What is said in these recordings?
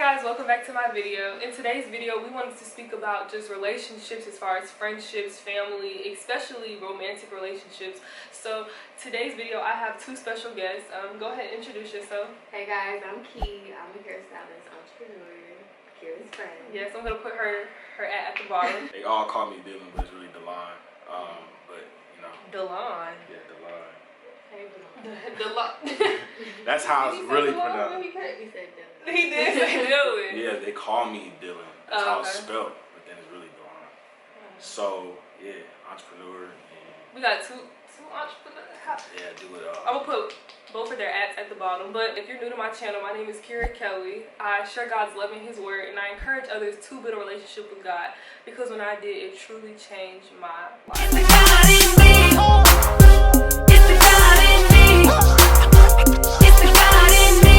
guys, welcome back to my video. In today's video, we wanted to speak about just relationships as far as friendships, family, especially romantic relationships. So today's video, I have two special guests. Go ahead and introduce yourself. Hey guys, I'm Key. I'm a hairstylist, entrepreneur, Kira's friend. Yes, I'm gonna put her at the bottom. They all call me Dylan, but it's really Delon. But you know. Delon. Yeah, Delon. Hey, Delon. That's how it's really Delon? pronounced. He said Dylan. He did say Dylan. Yeah, they call me Dylan. That's how it's Okay. spelled, but then it's really Delon. So yeah, entrepreneur. And We got two entrepreneurs. yeah, do it all. I'm gonna put both of their ads at the bottom. But if you're new to my channel, my name is Kira Kelly. I share God's love in His Word, and I encourage others to build a relationship with God, because when I did, it truly changed my life. It's the God in me. It's the God in me. It's the God in me.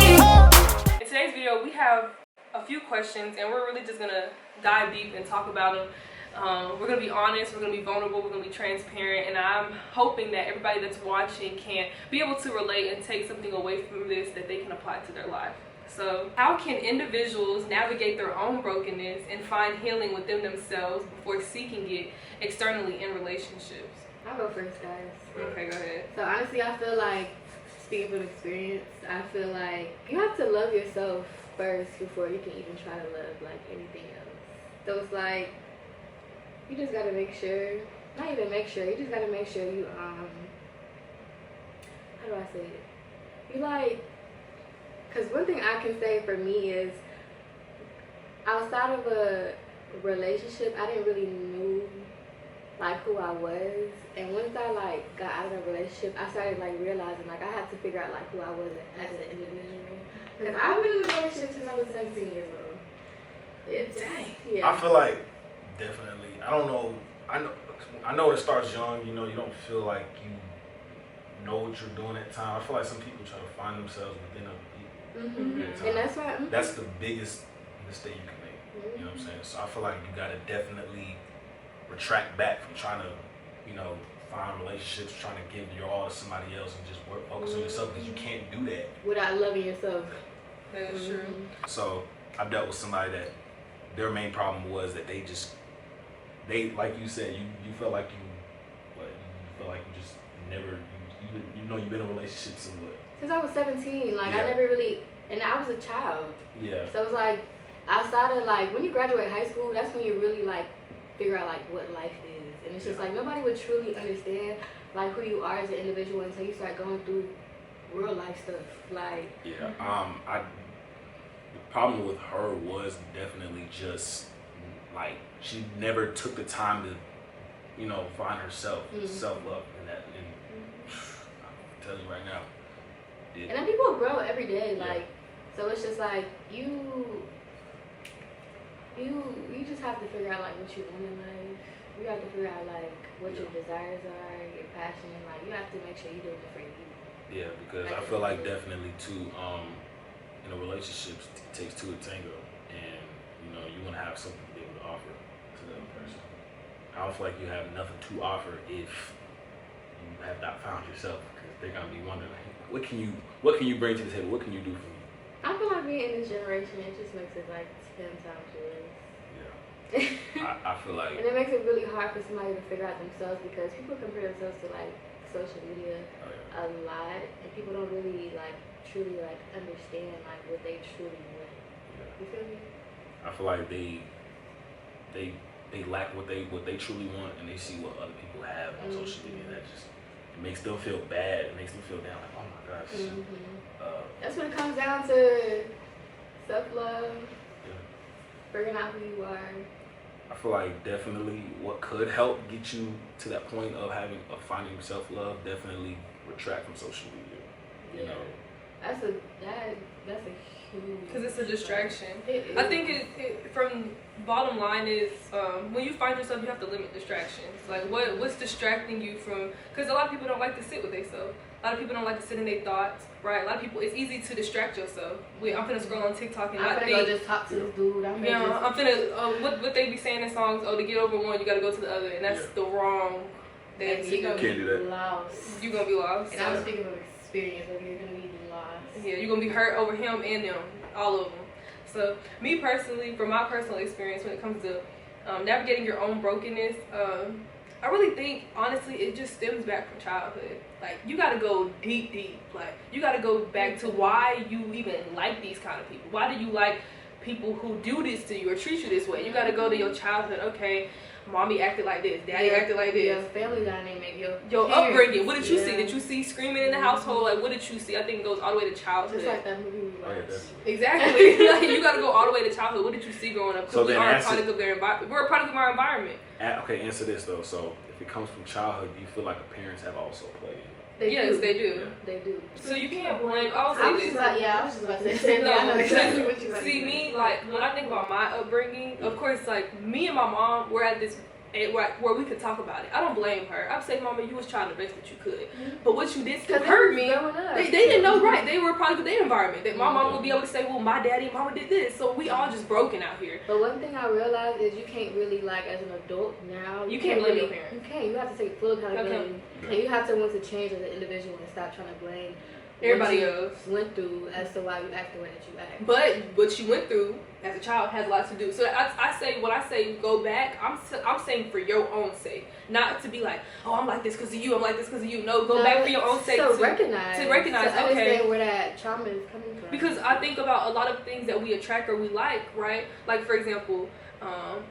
In today's video, we have a few questions, and we're really just gonna dive deep and talk about them. We're gonna be honest, we're gonna be vulnerable, we're gonna be transparent, and I'm hoping that everybody that's watching can be able to relate and take something away from this that they can apply to their life. So, how can individuals navigate their own brokenness and find healing within themselves before seeking it externally in relationships? I'll go first, guys. Okay, go ahead. So honestly, I feel like, speaking from experience, I feel like you have to love yourself first before you can even try to love like anything else. So it's like, you just gotta make sure, not even make sure, you just gotta make sure you, how do I say it? You like, because one thing I can say for me is, outside of a relationship, I didn't really know like who I was. And once I like got out of a relationship, I started like realizing like I had to figure out like who I was as an individual. Because I've been in a relationship since I was 17 years old. Dang. Yeah. I feel like definitely. I don't know. I know it starts young. You know, you don't feel like you know what you're doing at the time. I feel like some people try to find themselves within other people. Mm-hmm. And that's why. That's the biggest mistake you can make. You know what I'm saying? So I feel like you gotta definitely retract back from trying to, you know, find relationships, trying to give your all to somebody else, and just focus on yourself, because you can't do that without loving yourself. That is true. So I dealt with somebody that their main problem was that they like you said, you felt like you felt like you just never, you know, you've been in a relationship Since I was 17, like Yeah. I never really, and I was a child. Yeah. So it's like, outside of like, when you graduate high school, that's when you really like figure out like what life is. And it's just like, nobody would truly understand like who you are as an individual until you start going through real life stuff. Like, Yeah. The problem with her was definitely just like she never took the time to, you know, find herself, self-love, and that. And I'm telling you right now, and then people grow every day. Yeah. Like, so it's just like you just have to figure out like what you want in life. You have to figure out like what your desires are, your passion. Like, you have to make sure you're doing it for you. Yeah, because I feel like definitely too, in a relationship, it takes two to tango, and you know, you want to have something to be able to offer to the other person. I don't feel like you have nothing to offer if you have not found yourself, because they're gonna be wondering, like, what can you bring to the table? What can you do for me? I feel like being in this generation, it just makes it like 10 times worse. Yeah, I feel like, And it makes it really hard for somebody to figure out themselves, because people compare themselves to like social media a lot, and people don't really like truly like understand like what they truly want. You feel me? I feel like they lack what they truly want, and they see what other people have on social media, and that just, it makes them feel bad. It makes them feel down, like, oh my gosh. That's when it comes down to self-love, figuring out who you are. I feel like definitely what could help get you to that point of finding self-love, definitely retract from social media. You know, that's a huge, Because it's a distraction. It is. I think it from bottom line is when you find yourself, you have to limit distractions. Like what's distracting you from? Because a lot of people don't like to sit with themselves. A lot of people don't like to sit in their thoughts, right? A lot of people, it's easy to distract yourself. I'm finna scroll on TikTok and I'm not finna think. go just talk to this dude. I'm finna what they be saying in songs. Oh, to get over one, you gotta go to the other, and that's the wrong thing to do. Can't do that. Lost. You're gonna be lost. And I was speaking from experience, like you're gonna be lost. Yeah, you're gonna be hurt over him and them, all of them. So me personally, from my personal experience when it comes to navigating your own brokenness, I really think, honestly, it just stems back from childhood. Like, you got to go deep. Like, you got to go back to why you even like these kind of people. Why do you like people who do this to you or treat you this way? You got to go to your childhood. Okay, mommy acted like this, daddy acted like this. Your family dynamic, your parents. Upbringing. What did you see? Did you see screaming in the household? Like, what did you see? I think it goes all the way to childhood. Just like that movie. Exactly. Like, you got to go all the way to childhood. What did you see growing up? Because So we then are a answer- product of their environment. We're a product of our environment. Okay, answer this though. So if it comes from childhood, do you feel like the parents have also played? Yes, they do. They do. So you can't blame. I'll I was say just this. I was just about to say No, I know exactly what you're see saying. me, like, when I think about my upbringing, of course, like, me and my mom were at this where we could talk about it. I don't blame her. I'd say, Mama, you was trying the best that you could, but what you did still hurt me. They didn't know, right? They were a product of their environment. That my mom would be able to say, well, my daddy and mama did this, so we all just broken out here. But one thing I realized is you can't really, like, as an adult now, You can't blame really, your parents. You can't. You have to take full accountability. And you have to want to change as an individual and stop trying to blame Everybody what else you went through as to why you act the way that you act. But what you went through as a child has a lot to do. So I say, when I say go back, I'm saying for your own sake, not to be like, oh, I'm like this because of you. I'm like this because of you. No, go back for your own sake. So to recognize, to understand okay, where that trauma is coming from. because I think about a lot of things that we attract or we like, right? Like, for example,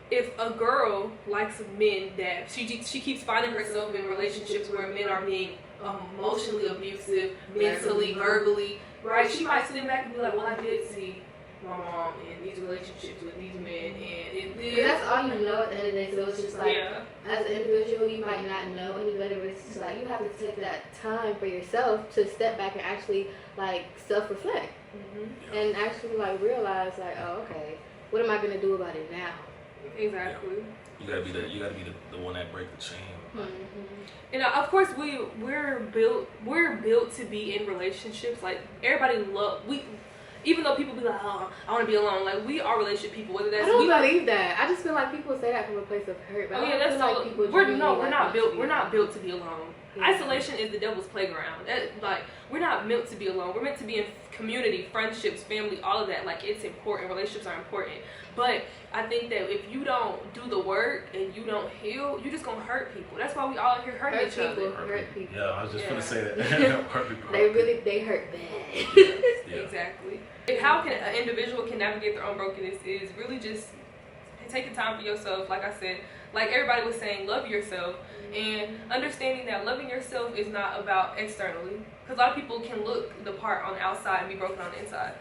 if a girl likes men that she keeps finding herself in relationships where men are being emotionally abusive, mentally, verbally, right? She might sit back and be like, well, I did see my mom in these relationships with these men, and it did. Because that's all you know at the end of the day. So it's just like, Yeah. as an individual, you might not know any better. But it's just like you have to take that time for yourself to step back and actually like self-reflect and actually like realize like, oh, okay, what am I gonna do about it now? Exactly. You gotta be the one that break the chain. And of course, we're built to be in relationships. Like, everybody even though people be like, oh, I want to be alone. Like, we are relationship people. Whether that's I don't believe that. I just feel like people say that from a place of hurt. But oh yeah, I don't that's feel like so. people We're genuinely not like built. to We're be not alone. built to be alone. Yeah. Isolation is the devil's playground. Like, we're not meant to be alone. We're meant to be in community, friendships, family, all of that. Like, it's important. Relationships are important. But I think that if you don't do the work and you don't heal, you're just gonna hurt people. That's why we all out here hurting each other. Hurt people. Yeah, I was just gonna say that. Hurt people. They hurt bad. Yeah. Exactly. And how can an individual can navigate their own brokenness is really just taking time for yourself. Like I said, like everybody was saying, love yourself, and understanding that loving yourself is not about externally. Because a lot of people can look the part on the outside and be broken on the inside.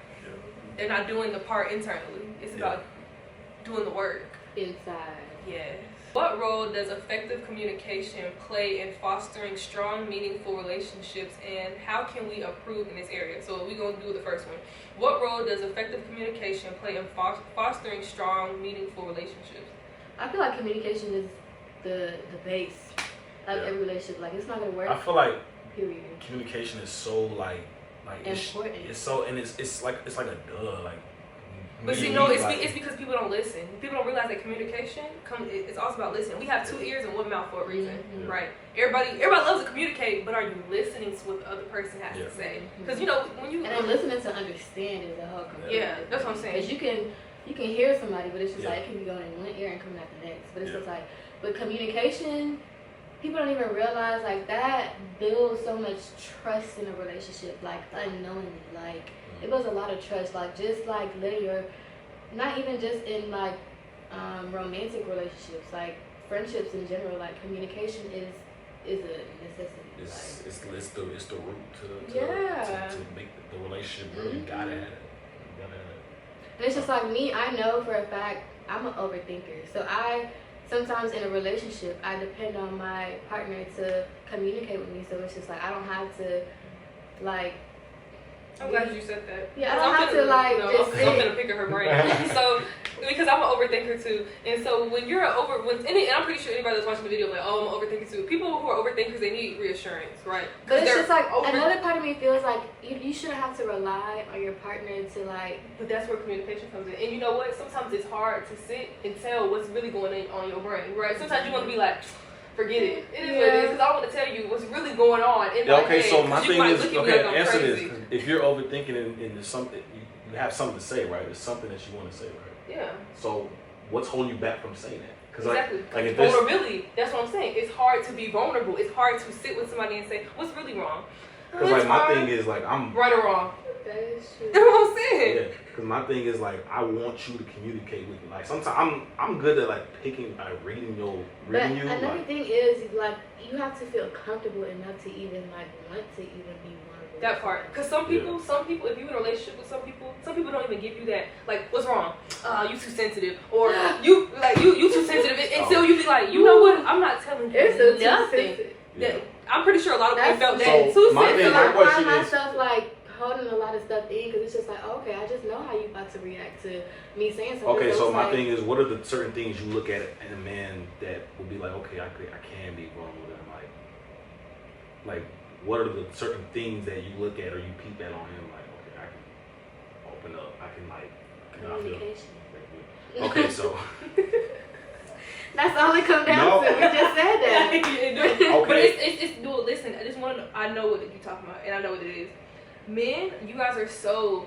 They're not doing the part internally. It's about doing the work Inside. Yes. What role does effective communication play in fostering strong, meaningful relationships, and how can we improve in this area? So we're going to do the first one. What role does effective communication play in fostering strong, meaningful relationships? I feel like communication is the base of every relationship. Like, it's not gonna work. I feel like Period. communication is so like Important. it's so, and it's like a duh. Like, But see, no, it's because people don't listen. People don't realize that communication it's also about listening. We have 2 ears and 1 mouth for a reason, right? Everybody loves to communicate, but are you listening to what the other person has to say? Because when you And then listening to understand is a whole community. yeah, that's what I'm saying. Because you can hear somebody, but it's just like it can be going in one ear and coming out the next. But it's just like, but communication, people don't even realize like that builds so much trust in a relationship, like unknowingly. Like it builds a lot of trust, like just like letting your, not even just in like romantic relationships, like friendships in general. Like communication is a necessity. It's the root to make the relationship real. You gotta have it. And it's just like me, I know for a fact I'm an overthinker. So sometimes in a relationship, I depend on my partner to communicate with me. So it's just like I don't have to like. I'm glad you said that. Yeah, I don't have to like just I'm gonna pick at her brain. So because I'm an overthinker too, and so when you're and I'm pretty sure anybody that's watching the video like, oh, I'm an overthinker too. People who are overthinkers, they need reassurance, right? But it's just like another part of me feels like you shouldn't have to rely on your partner to like. But that's where communication comes in, and you know what? Sometimes it's hard to sit and tell what's really going on your brain, right? Sometimes you want to be like, forget it. It is what it is, because I want to tell you what's really going on in my head. So my thing is, answer this. If you're overthinking and there's something, you have something to say, right? It's something that you want to say, right? Yeah. So what's holding you back from saying that? Because Exactly. like if this, Vulnerability. That's what I'm saying. It's hard to be vulnerable. It's hard to sit with somebody and say, what's really wrong? because like my thing is like I'm right or wrong. That is true. That's what I'm saying. yeah. Because my thing is like I want you to communicate with me. Like sometimes I'm good at like picking, like reading you. Another Like, thing is like you have to feel comfortable enough to even like want to even be vulnerable. That part, because some people, if you're in a relationship with some people don't even give you that. Like, what's wrong? You too sensitive, or you too sensitive until you be like, you know what? I'm not telling you It's nothing. yeah. I'm pretty sure a lot of people felt that So too my sensitive. thing- I question find is- myself like holding a lot of stuff in because it's just like, okay, I just know how you about to react to me saying something. okay, so it's my like, thing is, what are the certain things you look at in a man that would be like, okay, I can be vulnerable with him, like what are the certain things that you look at or you peep at on him, like, okay, I can open up, I can like, communication. okay, so That's all it comes down No. to. We just said that. But Okay. it's dude, listen, I just want to know, I know what you're talking about, and I know what it is. Men, you guys are so,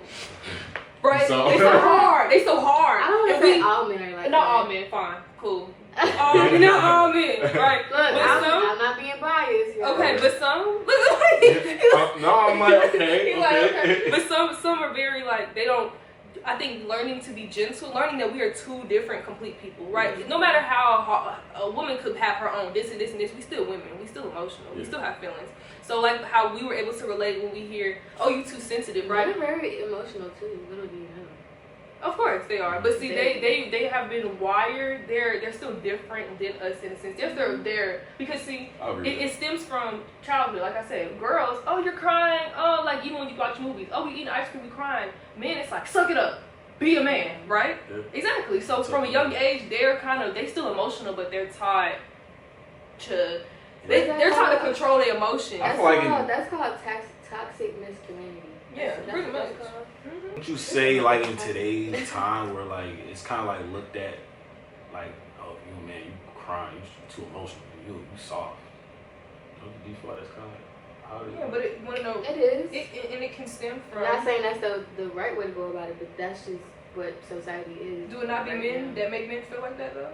right? So- They so hard. They so hard. I don't want And to say we- all men are like Not that. all men, fine, cool. Not all men, right? Look, But I'm not being biased. You know? okay, but some. Look, no, I'm like, okay, He's like, okay. But some are very like they don't. I think learning to be gentle, learning that we are two different, complete people, right? No matter how a woman could have her own this and this and this, we still women. We still emotional. We still have feelings. So like how we were able to relate when we hear, oh, you too sensitive, right? They're very emotional too. Little do you know. Of course they are, but see, they have been wired. They're still different than us in a sense. They're because see, it stems from childhood. Like I said, girls, oh, you're crying. Oh, like even when you watch movies, oh, we eating ice cream, we crying. Men, it's like suck it up, be a man, right? Yeah. Exactly. So from a young age, they still emotional, but they're taught to they're taught to control their emotions. I feel like That's called toxic masculinity. Yeah, That's pretty what that's much. called. Don't you say like in today's time where like it's kind of like looked at like, oh, you man, you crying, you too emotional, you soft. Do you feel like that's kind of like how it is? Yeah, but it want to know It is. and it can stem from. I'm not saying that's the right way to go about it, but that's just what society is. Do it not be right men now. that make men feel like that though?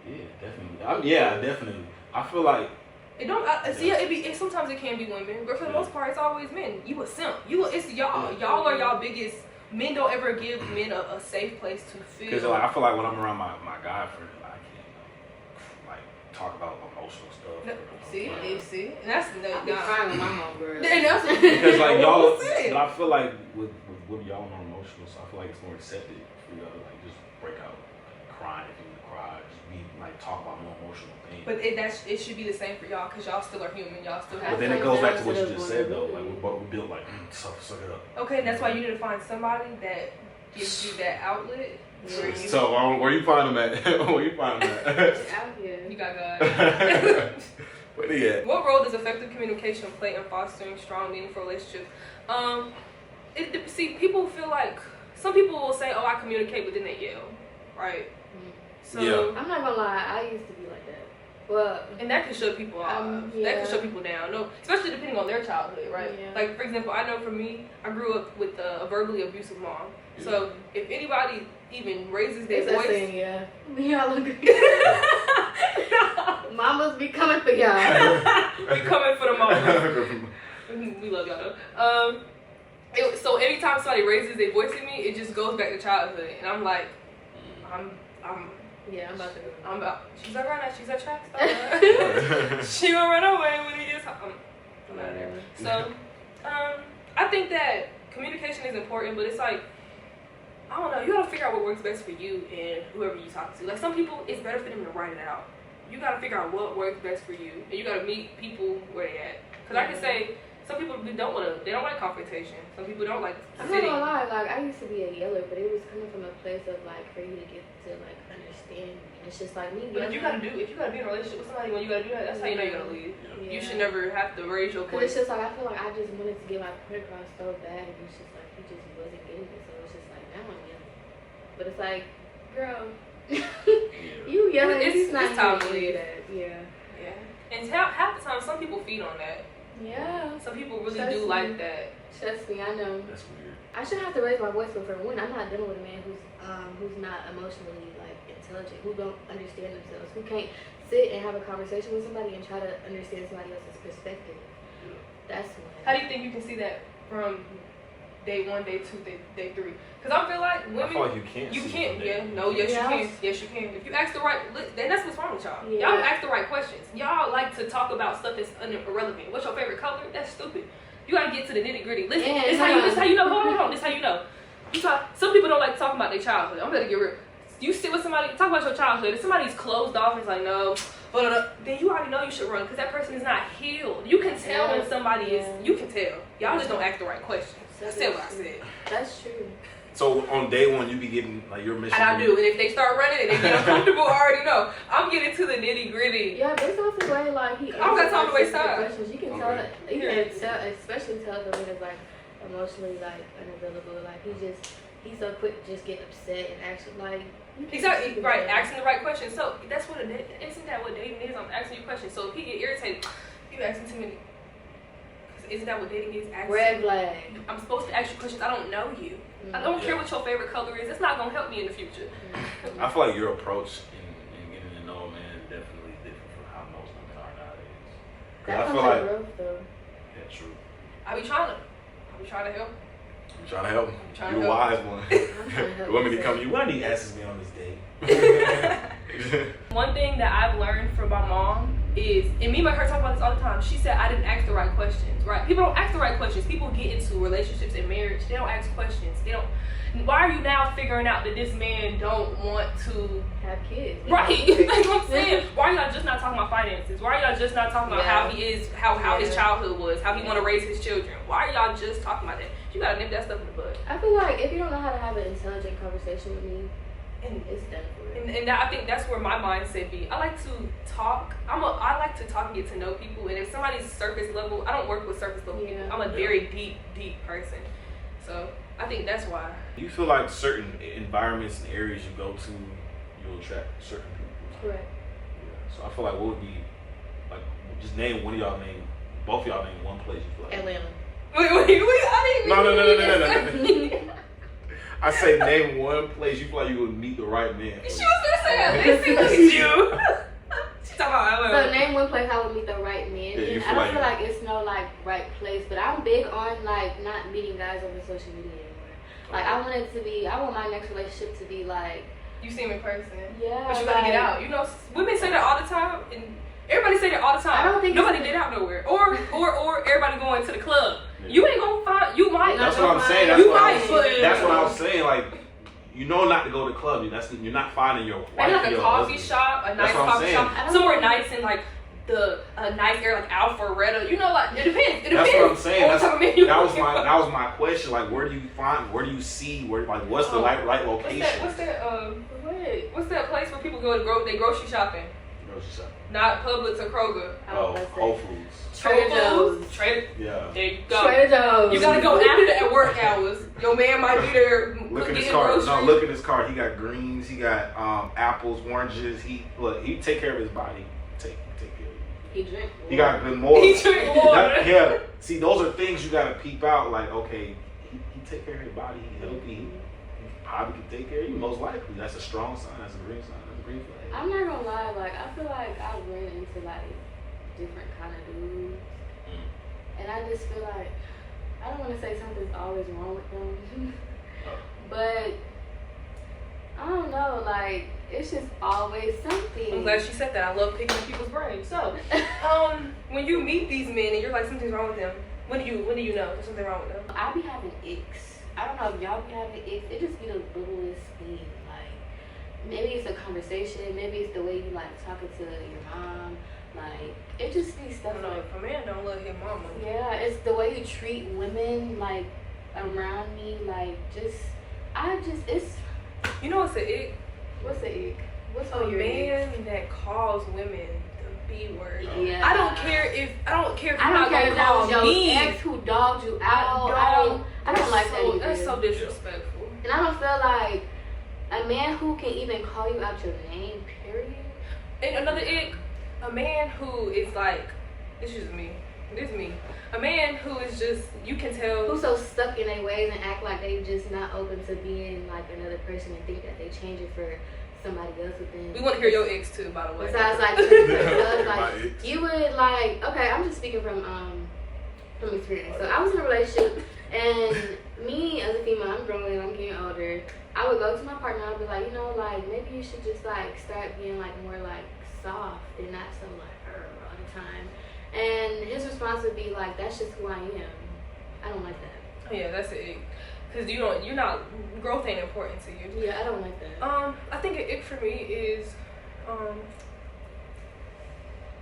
Yeah, definitely. Yeah, definitely. I feel like It don't see. Sometimes it can be women, but for the most part, it's always men. You a simp. It's y'all. Y'all are y'all biggest. Men don't ever give men a safe place to feel. because like I feel like when I'm around my guy friend, I can't like talk about emotional stuff. No, see, and that's I be crying with my homegirl. And that's Because like y'all, what I'm saying. but I feel like with y'all more emotional, so I feel like it's more accepted for y'all to like just break out, like, crying if you need to cry, just be like talk about more emotional things. But it should be the same for y'all because y'all still are human. Y'all still have. But then it goes back to what you just said though. Like we built like suck it up. Okay, and that's why you need to find somebody that gives you that outlet. Where you, So where you find them at? Where you find them at? Out here. you got God. Where they at? What role does effective communication play in fostering strong, meaningful relationships? See, people feel like some people will say, "Oh, I communicate," but then they yell, right? So, Yeah. I'm not gonna lie, I used to be like that. Well, and that can shut people off. That yeah. can shut people down. No, especially depending on their childhood, right? Yeah. Like for example, I know for me, I grew up with a verbally abusive mom. So if anybody even raises their it's that voice, saying, yeah. We all agree. Mamas be coming for y'all. we coming for the mom. We love y'all though. So anytime somebody raises their voice at me, it just goes back to childhood, and I'm like, Yeah, I'm about to go. She's a runner. She's a track star. She will run away when it gets hot. I'm out of there. So, I think that communication is important, but it's like, I don't know. You gotta figure out what works best for you and whoever you talk to. Like some people, it's better for them to write it out. You gotta figure out what works best for you, and you gotta meet people where they at. Cause I can say some people they don't like confrontation. Some people don't like I'm not sitting. gonna lie, like I used to be a yeller, but it was coming from a place of like for you to get to like understand me. And it's just like me. But if you gotta be in a relationship with somebody when you gotta do that, that's how you know you're gonna leave. Yeah. You should never have to raise your Cause it's voice. just like I feel like I just wanted to get my point across so bad, and it's just like he just wasn't getting it. So it's just like now I'm yelling. But it's like, girl, you yelling. It's not time to hearing leave. that. Yeah. Yeah. And half the time, some people feed on that. Yeah. Some people really Trust do me. like that. Trust me, I know. That's weird. I shouldn't have to raise my voice, but for one, I'm not dealing with a man who's not emotionally like intelligent, who don't understand themselves, who can't sit and have a conversation with somebody and try to understand somebody else's perspective. That's one. How do you think you can see that from day 1, day 2, day 3? Because I feel like women. I feel like you can't. You see can't. from Yeah. day No. one. Yes, Yeah. you can. Yes, you can. If you ask the right, then that's what's wrong with y'all. Yeah. Y'all don't ask the right questions. Y'all like to talk about stuff that's irrelevant. What's your favorite color? That's stupid. You gotta get to the nitty gritty. Listen, Yeah, this how you know. Hold on. This how you know. Some people don't like talking about their childhood. I'm gonna get real. You sit with somebody, talk about your childhood. If somebody's closed off and it's like, no, then you already know you should run because that person is not healed. You can tell when somebody is, you can tell. Y'all just don't ask the right questions. That's what I said. That's true. So on day 1, you be getting like your mission. And I do. And if they start running and they get uncomfortable, I already know. I'm getting to the nitty gritty. Yeah, based off the way like he I don't got time to waste answers time. questions, you can tell, especially tell the man is like emotionally like unavailable. Like he's so quick to just get upset and actually like. Exactly, right. Asking the right questions. So that's what isn't that what dating is? I'm asking you questions. So if he get irritated, you asking too many. Isn't that what dating is? Asking. Red flag. I'm supposed to ask you questions. I don't know you. I don't care what your favorite color is. It's not gonna help me in the future. I feel like your approach in getting to know a man is definitely different from how most women are nowadays. 'Cause That I comes feel with like growth though. yeah, true. I be trying to help. I'm trying to help him. trying You to the help. wise one. I'm trying to help You want me to you, come to you? Why do you ask me on this date? One thing that I've learned from my mom is, and me and her talk about this all the time, she said I didn't ask the right questions, right? People don't ask the right questions. People get into relationships and marriage, they don't ask questions. They don't. Why are you now figuring out that this man don't want to have kids? right? Like what I'm saying. Why are y'all just not talking about finances? Why are y'all just not talking about how he is, how his childhood was, how he want to raise his children? Why are y'all just talking about that? You gotta nip that stuff in the bud. I feel like if you don't know how to have an intelligent conversation with me, And it's done for you. And I think that's where my mindset be. I like to talk. I like to talk and get to know people. And if somebody's surface level, I don't work with surface level people. I'm a very deep person. So I think that's why. Do you feel like certain environments and areas you go to, you'll attract certain people? Correct. Yeah. So I feel like what would be like? Just name one of y'all name. Both of y'all name one place you feel like. Atlanta. Wait, I didn't No. I say name one place you feel like you would meet the right man. She was gonna say Atlanta. Look at you. She's talking about So Atlanta. name one place I would meet the right man. Yeah, you And feel I don't like- feel like it's no like right place, but I'm big on like not meeting guys over social media anymore. Like I want my next relationship to be like, You see him in person. yeah. But you gotta get out. You know, women say that all the time, and everybody say that all the time. I don't think nobody it's- did out nowhere, or everybody going to the club. You ain't gonna find. You might. That's what I'm saying. That's what I was saying. Like, you know not to go to the club. You're not finding your wife. Maybe like a or coffee husband. shop, a nice That's what I'm coffee saying. shop, somewhere nice and like a nice area like Alpharetta. You know, like it depends. It depends. That's what I'm saying. on what type of man you that looking for. was my question. Like, where do you see? What's the right location? What's that place where people go to they grocery shopping? Grocery shop. Not Publix or Kroger. Oh, Whole Foods. Trader Joe's. Yeah. There you go. Trader Joe's. You gotta go after at work hours. Your man might be there Look at his getting card. groceries. No, look at his card. He got greens. He got apples, oranges. He take care of his body. Take care of it. He drink. He got good more. He drink water. Yeah. See, those are things you gotta peep out. Like, okay, he take care of his body. He healthy. He probably can take care of you. Most likely, that's a strong sign. That's a green sign. That's a green flag. I'm not gonna lie, like I feel like I run into like different kind of dudes, and I just feel like I don't want to say something's always wrong with them, but I don't know, like it's just always something. I'm glad she said that. I love picking at people's brains. So, when you meet these men and you're like something's wrong with them, when do you know there's something wrong with them? I be having icks. I don't know if y'all be having icks. It just be the littlest thing. Like maybe it's a conversation. Maybe it's the way you like talking to your mom. Like it just be I stuff don't know. like. If a man don't love his mama. Yeah, it's the way you treat women like around me. Like it's. You know what's an ick? What's the ick? What's A on your ick? man that calls women the B word. Yeah. I don't care if you're I don't not care gonna if that was call your me. ex who dogged you out. I don't like that either. That's so disrespectful. And I don't feel like a man who can even call you out your name, period. And another ick, a man who is like, it's just me. This is me. A man who is just, you can tell. Who's so stuck in their ways and act like they just not open to being like another person and think that they change it for somebody else within. We want to hear your ex too, by the way. Besides, like, like you would like. Okay, I'm just speaking from experience. So I was in a relationship, and me as a female, I'm growing, I'm getting older. I would go to my partner, I'd be like, you know, like maybe you should just like start being like more like soft and not so like all the time. And his response would be like, that's just who I am. I don't like that. Yeah, that's it. Cause you're not, growth ain't important to you. Yeah, I don't like that. I think an ick for me is,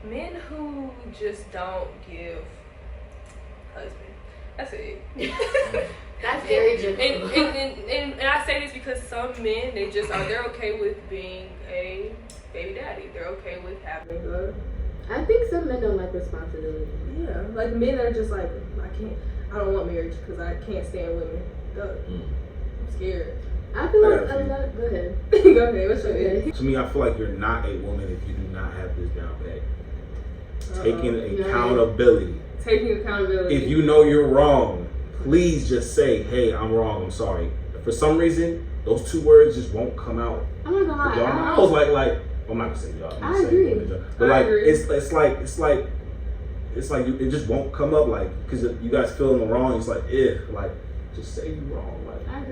men who just don't give husband. That's it. That's very general. And I say this because some men, they're okay with being a baby daddy. They're okay with having a. I think some men don't like responsibility. Yeah, like men that are just like, I don't want marriage because I can't stand women. I'm scared. I feel like a lot. Go ahead. Go ahead. What's your ick? To me, I feel like you're not a woman if you do not have this down pat. Taking accountability. Taking accountability. If you know you're wrong, please just say, hey, I'm wrong, I'm sorry. For some reason, those two words just won't come out. I'm not gonna lie. I was like, I'm not gonna say y'all. I agree. But like, it's like it just won't come up, like, because you guys feeling wrong. It's like, like, just say you're wrong. Like,